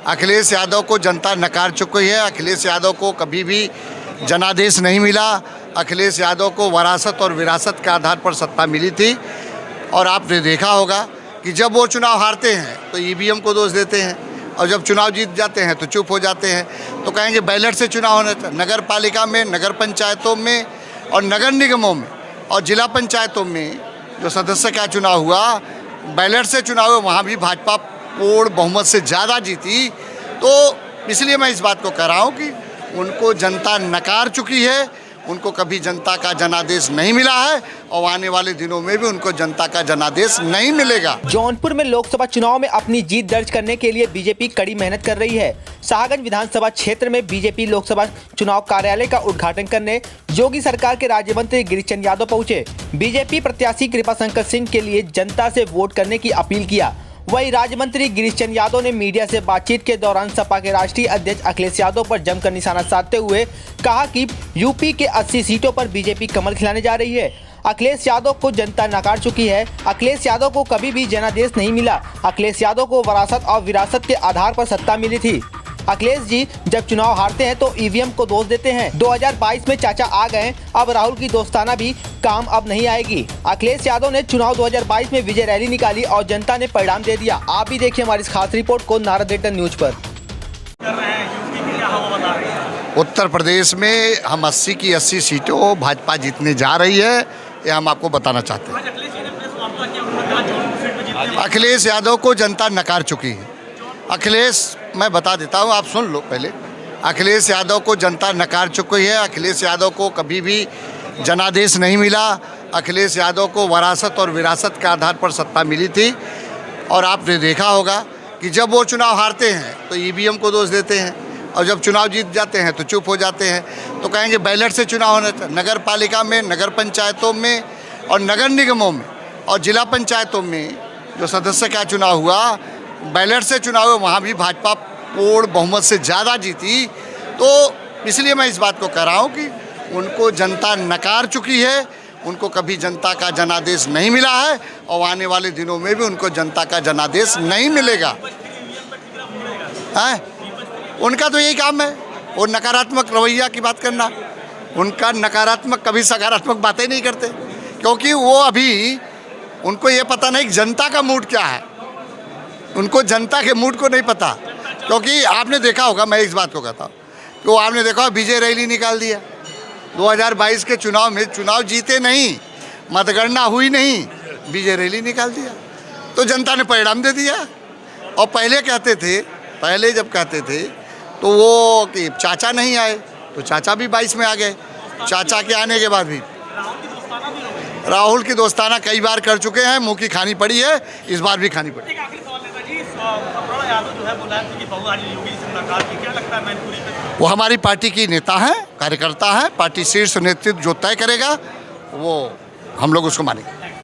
अखिलेश यादव को जनता नकार चुकी है। अखिलेश यादव को कभी भी जनादेश नहीं मिला। अखिलेश यादव को वरासत और विरासत के आधार पर सत्ता मिली थी। और आपने देखा होगा कि जब वो चुनाव हारते हैं तो ईवीएम को दोष देते हैं, और जब चुनाव जीत जाते हैं तो चुप हो जाते हैं। तो कहेंगे बैलेट से चुनाव होना चाहिए। नगर पालिका में, नगर पंचायतों में और नगर निगमों में और जिला पंचायतों में जो सदस्य का चुनाव हुआ, बैलेट से चुनाव हुआ, वहाँ भी भाजपा पूर्ण बहुमत से ज़्यादा जीती। तो इसलिए मैं इस बात को कह रहा हूँ कि उनको जनता नकार चुकी है। उनको कभी जनता का जनादेश नहीं मिला है और आने वाले दिनों में भी उनको जनता का जनादेश नहीं मिलेगा। जौनपुर में लोकसभा चुनाव में अपनी जीत दर्ज करने के लिए बीजेपी कड़ी मेहनत कर रही है। शाहगंज विधानसभा क्षेत्र में बीजेपी लोकसभा चुनाव कार्यालय का उद्घाटन करने योगी सरकार के राज्य मंत्री गिरीश चंद्र यादव पहुंचे। बीजेपी प्रत्याशी कृपाशंकर सिंह के लिए जनता से वोट करने की अपील किया। वहीं राज्य मंत्री गिरीश चंद्र यादव ने मीडिया से बातचीत के दौरान सपा के राष्ट्रीय अध्यक्ष अखिलेश यादव पर जमकर निशाना साधते हुए कहा कि यूपी के 80 सीटों पर बीजेपी कमल खिलाने जा रही है। अखिलेश यादव को जनता नकार चुकी है। अखिलेश यादव को कभी भी जनादेश नहीं मिला। अखिलेश यादव को वरासत और विरासत के आधार पर सत्ता मिली थी। अखिलेश जी जब चुनाव हारते हैं तो ईवीएम को दोष देते हैं। 2022 में चाचा आ गए, अब राहुल की दोस्ताना भी काम अब नहीं आएगी। अखिलेश यादव ने चुनाव 2022 में विजय रैली निकाली और जनता ने परिणाम दे दिया। आप भी देखिए हमारी इस खास रिपोर्ट को नारद एडिटर न्यूज पर। उत्तर प्रदेश में हम 80 की 80 सीटों भाजपा जीतने जा रही है, ये हम आपको बताना चाहते हैं। अखिलेश यादव को जनता नकार चुकी है। अखिलेश, मैं बता देता हूँ, आप सुन लो पहले। अखिलेश यादव को जनता नकार चुकी है। अखिलेश यादव को कभी भी जनादेश नहीं मिला। अखिलेश यादव को वरासत और विरासत के आधार पर सत्ता मिली थी। और आपने देखा होगा कि जब वो चुनाव हारते हैं तो ईवीएम को दोष देते हैं, और जब चुनाव जीत जाते हैं तो चुप हो जाते हैं। तो कहेंगे बैलेट से चुनाव होना चाहिए। नगर पालिका में, नगर पंचायतों में और नगर निगमों में और जिला पंचायतों में जो सदस्य का चुनाव हुआ, बैलेट से चुनाव हुआ, वहाँ भी भाजपा पूर्ण बहुमत से ज़्यादा जीती। तो इसलिए मैं इस बात को कह रहा हूँ कि उनको जनता नकार चुकी है। उनको कभी जनता का जनादेश नहीं मिला है और आने वाले दिनों में भी उनको जनता का जनादेश नहीं मिलेगा। हैं? उनका तो यही काम है, वो नकारात्मक रवैया की बात करना। उनका नकारात्मक, कभी सकारात्मक बातें नहीं करते, क्योंकि वो अभी उनको ये पता नहीं जनता का मूड क्या है। उनको जनता के मूड को नहीं पता, क्योंकि आपने देखा होगा, मैं इस बात को कहता हूँ कि वो आपने देखा विजय रैली निकाल दिया 2022 के चुनाव में। चुनाव जीते नहीं, मतगणना हुई नहीं, विजय रैली निकाल दिया तो जनता ने परिणाम दे दिया। और पहले कहते थे, पहले जब कहते थे तो वो कि चाचा नहीं आए, तो चाचा भी 22 में आ गए। चाचा के आने के बाद भी राहुल की दोस्ताना कई बार कर चुके हैं, मुँह की खानी पड़ी है, इस बार भी खानी पड़ी। वो हमारी पार्टी की नेता हैं, कार्यकर्ता हैं। पार्टी शीर्ष नेतृत्व जो तय करेगा वो हम लोग उसको मानेंगे।